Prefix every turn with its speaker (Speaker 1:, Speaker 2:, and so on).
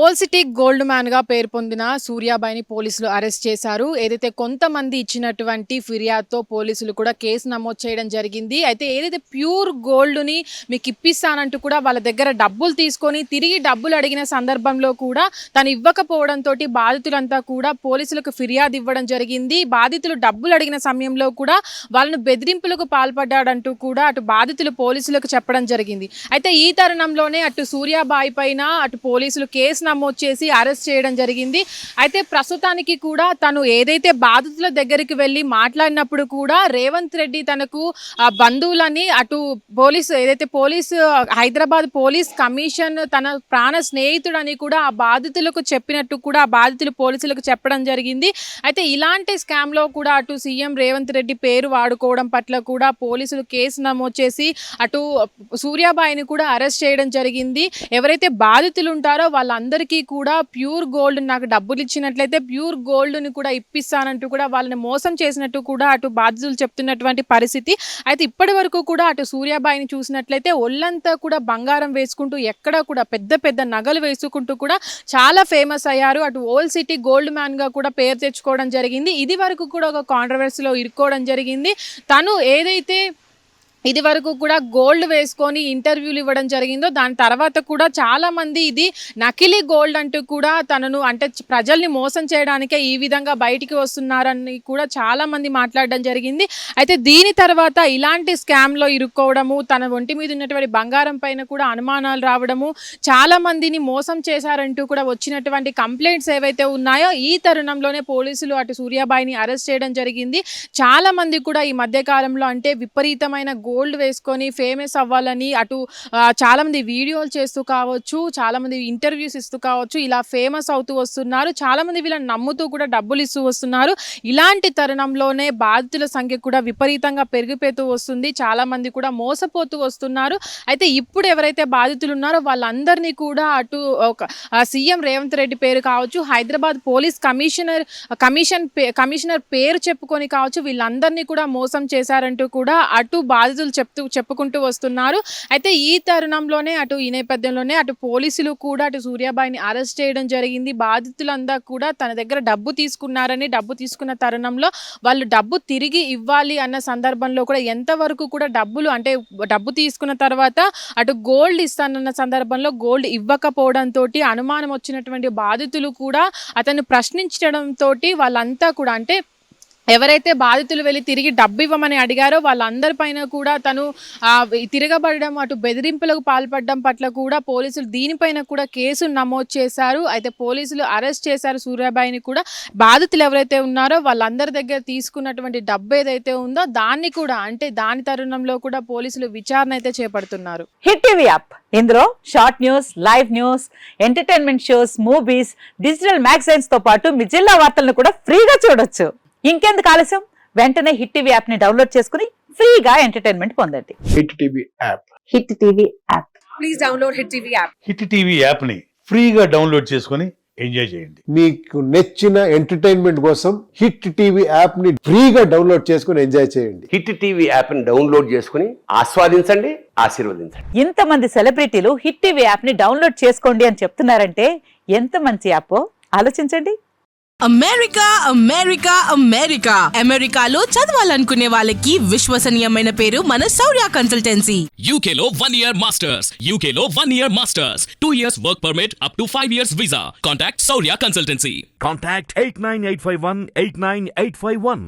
Speaker 1: Old city gold మ్యాన్‌గా పేరు పొందిన సూర్యాబాయిని పోలీసులు అరెస్ట్ చేశారు. ఏదైతే కొంతమంది ఇచ్చినటువంటి ఫిర్యాదుతో పోలీసులు కూడా కేసు నమోదు చేయడం జరిగింది. అయితే ఏదైతే ప్యూర్ గోల్డ్‌ని మీకు ఇప్పిస్తానంటూ కూడా వాళ్ళ దగ్గర డబ్బులు తీసుకొని తిరిగి డబ్బులు అడిగిన సందర్భంలో కూడా తను ఇవ్వకపోవడంతోటి బాధితులంతా కూడా పోలీసులకు ఫిర్యాదు ఇవ్వడం జరిగింది. బాధితులు డబ్బులు అడిగిన సమయంలో కూడా వాళ్ళను బెదిరింపులకు పాల్పడ్డాడంటూ కూడా అటు బాధితులు పోలీసులకు చెప్పడం జరిగింది. అయితే ఈ తరుణంలోనే అటు సూర్యాబాయి పైన అటు పోలీసులు కేసు నమోదు చేసి అరెస్ట్ చేయడం జరిగింది. అయితే ప్రస్తుతానికి కూడా తను ఏదైతే బాధితుల దగ్గరికి వెళ్ళి మాట్లాడినప్పుడు కూడా రేవంత్ రెడ్డి తనకు బంధువులని అటు పోలీసు హైదరాబాద్ పోలీస్ కమిషన్ తన ప్రాణ స్నేహితుడని కూడా ఆ బాధితులకు చెప్పినట్టు కూడా ఆ బాధితులు పోలీసులకు చెప్పడం జరిగింది. అయితే ఇలాంటి స్కామ్లో కూడా అటు సీఎం రేవంత్ రెడ్డి పేరు వాడుకోవడం పట్ల కూడా పోలీసులు కేసు నమోదు చేసి అటు సూర్యాబాయిని కూడా అరెస్ట్ చేయడం జరిగింది. ఎవరైతే బాధితులు ఉంటారో వాళ్ళందరికీ కూడా ప్యూర్ గోల్డ్ నాకు డబ్బులు ఇచ్చినట్లయితే ప్యూర్ గోల్డ్ని కూడా ఇప్పిస్తానంటూ కూడా వాళ్ళని మోసం చేసినట్టు కూడా అటు బాధితులు చెప్తున్నటువంటి పరిస్థితి. అయితే ఇప్పటి వరకు కూడా అటు సూర్యాబాయిని చూసినట్లయితే ఒళ్ళంతా కూడా బంగారం వేసుకుంటూ ఎక్కడ కూడా పెద్ద పెద్ద నగలు వేసుకుంటూ కూడా చాలా ఫేమస్ అయ్యారు. అటు ఓల్డ్ సిటీ గోల్డ్ మ్యాన్గా కూడా పేరు తెచ్చుకోవడం జరిగింది. ఇది వరకు కూడా ఒక కాంట్రవర్సీలో ఇరుక్కోవడం జరిగింది. తను ఏదైతే ఇది వరకు కూడా గోల్డ్ వేసుకొని ఇంటర్వ్యూలు ఇవ్వడం జరిగిందో దాని తర్వాత కూడా చాలామంది ఇది నకిలీ గోల్డ్ అంటూ కూడా తనను అంటే ప్రజల్ని మోసం చేయడానికే ఈ విధంగా బయటికి వస్తున్నారని కూడా చాలామంది మాట్లాడడం జరిగింది. అయితే దీని తర్వాత ఇలాంటి స్కామ్లో ఇరుక్కోవడము తన ఒంటి మీద ఉన్నటువంటి బంగారం పైన కూడా అనుమానాలు రావడము చాలామందిని మోసం చేశారంటూ కూడా వచ్చినటువంటి కంప్లైంట్స్ ఏవైతే ఉన్నాయో ఈ తరుణంలోనే పోలీసులు అటు సూర్యాబాయిని అరెస్ట్ చేయడం జరిగింది. చాలామంది కూడా ఈ మధ్యకాలంలో అంటే విపరీతమైన గోల్డ్ వేసుకొని ఫేమస్ అవ్వాలని అటు చాలామంది వీడియోలు చేస్తూ కావచ్చు, చాలామంది ఇంటర్వ్యూస్ ఇస్తూ కావచ్చు, ఇలా ఫేమస్ అవుతూ వస్తున్నారు. చాలామంది వీళ్ళని నమ్ముతూ కూడా డబ్బులు ఇస్తూ వస్తున్నారు. ఇలాంటి తరుణంలోనే బాధితుల సంఖ్య కూడా విపరీతంగా పెరిగిపోతూ వస్తుంది. చాలామంది కూడా మోసపోతూ వస్తున్నారు. అయితే ఇప్పుడు ఎవరైతే బాధితులు ఉన్నారో వాళ్ళందరినీ కూడా అటు ఒక సీఎం రేవంత్ రెడ్డి పేరు కావచ్చు, హైదరాబాద్ పోలీస్ కమిషనర్ పేరు చెప్పుకొని కావచ్చు, వీళ్ళందరినీ కూడా మోసం చేశారంటూ కూడా అటు బాధితులు చెప్పుకుంటూ వస్తున్నారు. అయితే ఈ తరుణంలోనే అటు ఈ నేపథ్యంలోనే అటు పోలీసులు కూడా అటు సూర్యాబాయిని అరెస్ట్ చేయడం జరిగింది. బాధితులంతా కూడా తన దగ్గర డబ్బు తీసుకున్నారని డబ్బు తీసుకున్న తరుణంలో వాళ్ళు డబ్బు తిరిగి ఇవ్వాలి అన్న సందర్భంలో కూడా ఎంతవరకు కూడా డబ్బు తీసుకున్న తర్వాత అటు గోల్డ్ ఇస్తానన్న సందర్భంలో గోల్డ్ ఇవ్వకపోవడంతో అనుమానం వచ్చినటువంటి బాధితులు కూడా అతను ప్రశ్నించడంతో వాళ్ళంతా కూడా అంటే ఎవరైతే బాధితులు వెళ్ళి తిరిగి డబ్బు ఇవ్వమని అడిగారో వాళ్ళందరిపైన కూడా తను తిరగబడడం అటు బెదిరింపులకు పాల్పడడం పట్ల కూడా పోలీసులు దీనిపైన కూడా కేసు నమోదు చేశారు. అయితే పోలీసులు అరెస్ట్ చేశారు సూర్యాబాయిని కూడా. బాధితులు ఎవరైతే ఉన్నారో వాళ్ళందరి దగ్గర తీసుకున్నటువంటి డబ్బు ఏదైతే ఉందో దాన్ని కూడా అంటే దాని తరుణంలో కూడా పోలీసులు విచారణ అయితే చేపడుతున్నారు.
Speaker 2: హిట్ టీవీ యాప్ ఇందులో short news, live news, entertainment shows, movies, digital magazines తో పాటు మీ జిల్లా వార్తలను కూడా ఫ్రీగా చూడొచ్చు. ఇంకెందుకు ఆలస్యం, వెంటనే హిట్ టీవీ యాప్ ని డౌన్లోడ్ చేసుకుని ఫ్రీగా ఎంటర్టైన్మెంట్ పొందండి.
Speaker 3: Hit TV app.
Speaker 2: Hit TV app.
Speaker 4: Please download hit TV app.
Speaker 5: Hit TV app ని ఫ్రీగా డౌన్లోడ్ చేసుకుని ఎంజాయ్ చేయండి.
Speaker 3: మీకు నచ్చిన ఎంటర్టైన్మెంట్ కోసం హిట్ టీవీ యాప్ ని ఫ్రీగా డౌన్లోడ్ చేసుకుని ఎంజాయ్ చేయండి.
Speaker 6: హిట్ టీవీ యాప్ ని డౌన్లోడ్ చేసుకుని ఆస్వాదించండి, ఆశీర్వదించండి.
Speaker 2: ఇంతమంది సెలబ్రిటీలు హిట్ టీవీ యాప్ ని డౌన్లోడ్ చేసుకోండి అని చెప్తున్నారంటే ఎంత మంచి యాప్ ఆలోచించండి.
Speaker 7: అమెరికాలో చదవాలనుకునే వాళ్ళకి విశ్వసనీయమైన పేరు మన శౌర్య కన్సల్టెన్సీ.
Speaker 8: UK లో 1 year masters, UK లో 1 year masters, 2 years work permit up to 5 years visa. Contact Saurya Consultancy.
Speaker 9: Contact 89851 89851.